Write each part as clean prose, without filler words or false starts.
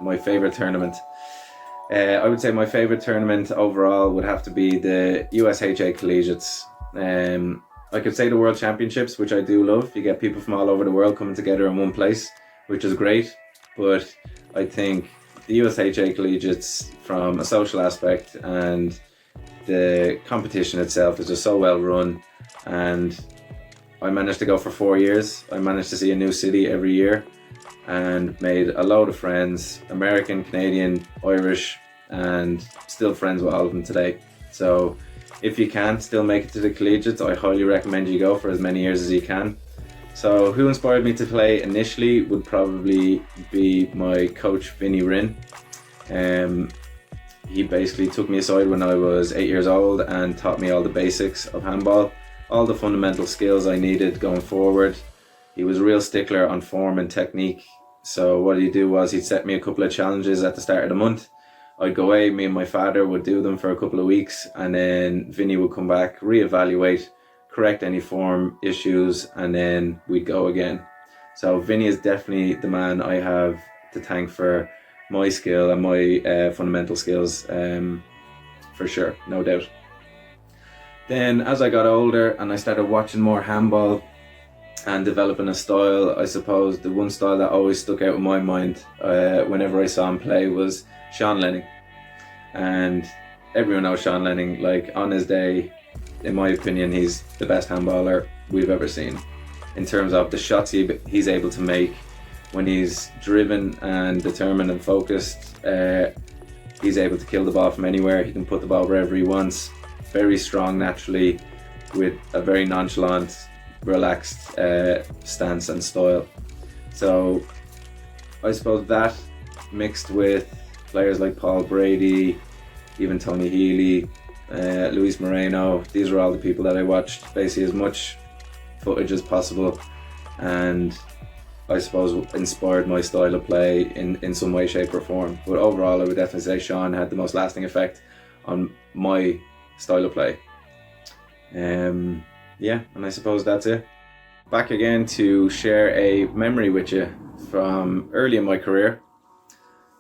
my favourite tournament. I would say my favourite tournament overall would have to be the USHA Collegiates. I could say the World Championships, which I do love. You get people from all over the world coming together in one place, which is great. But I think the USHA Collegiates, from a social aspect and the competition itself, is just so well run. And I managed to go for 4 years. I managed to see a new city every year and made a load of friends, American, Canadian, Irish, and still friends with all of them today. So if you can still make it to the collegiates, I highly recommend you go for as many years as you can. So who inspired me to play initially would probably be my coach, Vinny Rinn. He basically took me aside when I was 8 years old and taught me all the basics of handball, all the fundamental skills I needed going forward. He was a real stickler on form and technique. So what he'd do was he'd set me a couple of challenges at the start of the month. I'd go away, me and my father would do them for a couple of weeks, and then Vinny would come back, reevaluate, correct any form issues, and then we'd go again. So Vinny is definitely the man I have to thank for my skill and my fundamental skills, for sure, no doubt. Then as I got older and I started watching more handball and developing a style, I suppose the one style that always stuck out in my mind whenever I saw him play was Sean Lenning. And everyone knows Sean Lenning. Like, on his day, in my opinion, he's the best handballer we've ever seen. In terms of the shots he's able to make when he's driven and determined and focused, he's able to kill the ball from anywhere. He can put the ball wherever he wants. Very strong naturally, with a very nonchalant, relaxed stance and style. So I suppose that, mixed with players like Paul Brady, even Tony Healy, Luis Moreno, these are all the people that I watched basically as much footage as possible, and I suppose inspired my style of play in some way, shape or form. But overall I would definitely say Sean had the most lasting effect on my style of play. Yeah, and I suppose that's it. Back again to share a memory with you from early in my career.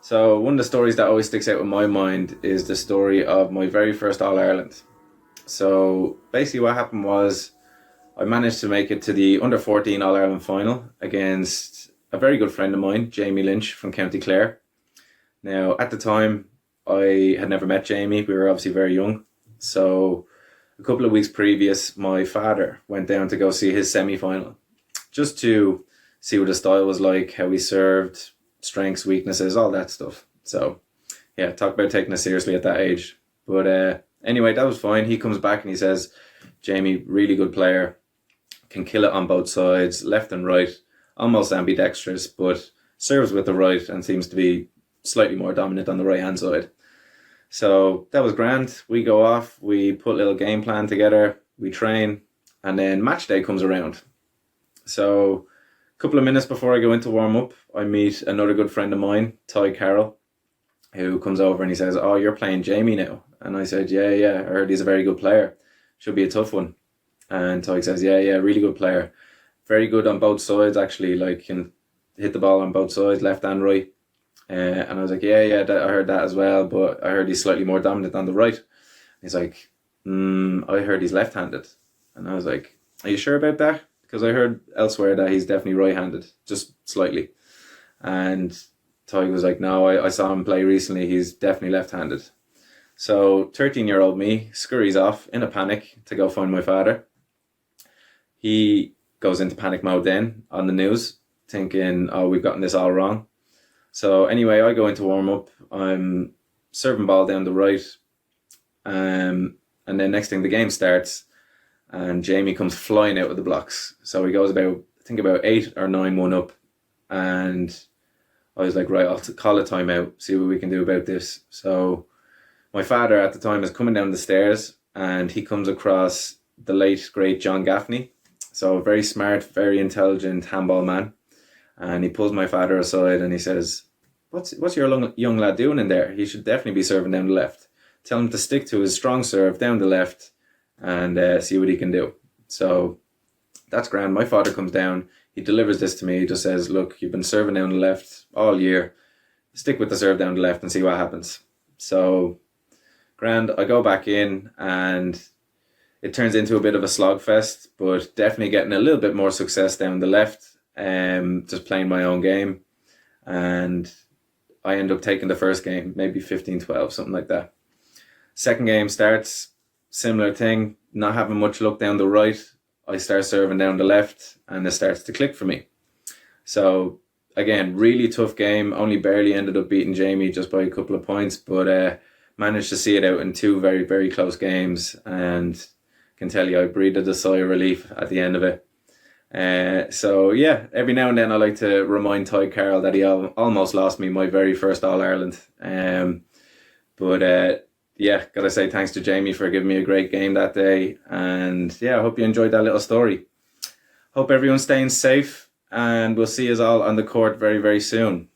So one of the stories that always sticks out in my mind is the story of my very first All-Ireland. So basically what happened was I managed to make it to the under-14 All-Ireland final against a very good friend of mine, Jamie Lynch from County Clare. Now at the time I had never met Jamie, we were obviously very young. So a couple of weeks previous, my father went down to go see his semi-final, just to see what his style was like, how he served, strengths, weaknesses, all that stuff. So yeah, talk about taking it seriously at that age. But anyway, that was fine. He comes back and he says, Jamie, really good player, can kill it on both sides, left and right, almost ambidextrous, but serves with the right and seems to be slightly more dominant on the right hand side. So that was grand. We go off, we put a little game plan together, we train, and then match day comes around. So a couple of minutes before I go into warm up, I meet another good friend of mine, Ty Carroll, who comes over and he says, oh, you're playing Jamie now. And I said, yeah, I heard he's a very good player. Should be a tough one. And Ty says, yeah, really good player. Very good on both sides, actually, like can hit the ball on both sides, left and right. And I was like, yeah, I heard that as well, but I heard he's slightly more dominant on the right. He's like, I heard he's left-handed. And I was like, are you sure about that? Because I heard elsewhere that he's definitely right-handed, just slightly. And Ty was like, no, I saw him play recently, he's definitely left-handed. So 13-year-old me scurries off in a panic to go find my father. He goes into panic mode then on the news, thinking, oh, we've gotten this all wrong. So anyway, I go into warm up, I'm serving ball down the right, and then next thing the game starts and Jamie comes flying out of the blocks. So he goes about 8 or 9-1 up, and I was like, right, I'll call a timeout, see what we can do about this. So my father at the time is coming down the stairs and he comes across the late great John Gaffney. So a very smart, very intelligent handball man. And he pulls my father aside and he says, what's your young lad doing in there? He should definitely be serving down the left. Tell him to stick to his strong serve down the left and see what he can do. So that's grand. My father comes down, he delivers this to me. He just says, look, you've been serving down the left all year. stick with the serve down the left and see what happens. So, grand, I go back in and it turns into a bit of a slogfest, but definitely getting a little bit more success down the left, just playing my own game. And I end up taking the first game, maybe 15-12, something like that. Second game starts, similar thing, not having much luck down the right. I start serving down the left and it starts to click for me. So again, really tough game. Only barely ended up beating Jamie just by a couple of points, but managed to see it out in two very, very close games, and can tell you I breathed a sigh of relief at the end of it. So yeah, every now and then I like to remind Ty Carroll that he almost lost me my very first All-Ireland. But yeah, gotta say thanks to Jamie for giving me a great game that day. And yeah, I hope you enjoyed that little story. Hope everyone's staying safe, and we'll see us all on the court very, very soon.